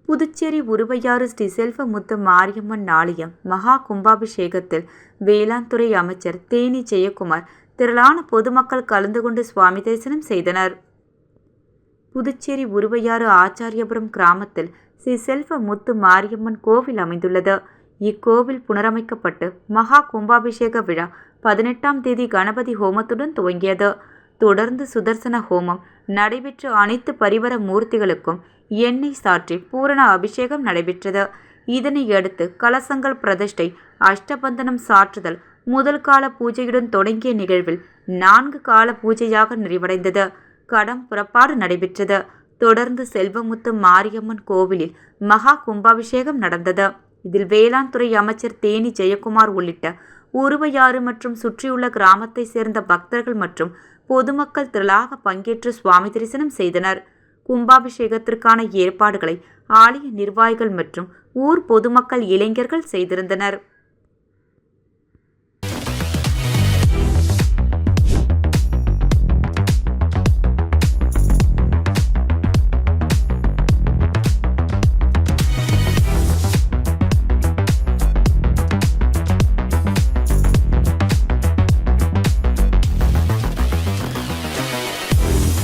புதுச்சேரி உருவையாறு ஸ்ரீ செல்வமுத்து மாரியம்மன் ஆலயம் மகா கும்பாபிஷேகத்தில் வேளாண்துறை அமைச்சர் தேனி ஜெயக்குமார் திரளான பொதுமக்கள் கலந்து கொண்டு சுவாமி தரிசனம் செய்தனர். புதுச்சேரி உருவையாறு ஆச்சாரியபுரம் கிராமத்தில் ஸ்ரீ செல்வமுத்து மாரியம்மன் கோவில் அமைந்துள்ளது. இக்கோவில் புனரமைக்கப்பட்டு மகா கும்பாபிஷேக விழா 18ஆம் தேதி கணபதி ஹோமத்துடன் துவங்கியது. தொடர்ந்து சுதர்சன ஹோமம் நடைபெற்று அனைத்து பரிவர மூர்த்திகளுக்கும் எண்ணெய் சாற்றி பூரண அபிஷேகம் நடைபெற்றது. இதனையடுத்து கலசங்கள் பிரதிஷ்டை, அஷ்டபந்தனம் சாற்றுதல், முதல் கால பூஜையுடன் தொடங்கிய நிகழ்வில் 4 கால பூஜையாக நிறைவடைந்தது. கடம் புறப்பாடு நடைபெற்றது. தொடர்ந்து செல்வமுத்து மாரியம்மன் கோவிலில் மகா கும்பாபிஷேகம் நடந்தது. இதில் வேளாண்துறை அமைச்சர் தேனி ஜெயக்குமார் உள்ளிட்ட உருவையாறு மற்றும் சுற்றியுள்ள கிராமத்தை சேர்ந்த பக்தர்கள் மற்றும் பொதுமக்கள் திரளாக பங்கேற்று சுவாமி தரிசனம் செய்தனர். கும்பாபிஷேகத்திற்கான ஏற்பாடுகளை ஆலய நிர்வாகிகள் மற்றும் ஊர் பொதுமக்கள், இளைஞர்கள் செய்திருந்தனர்.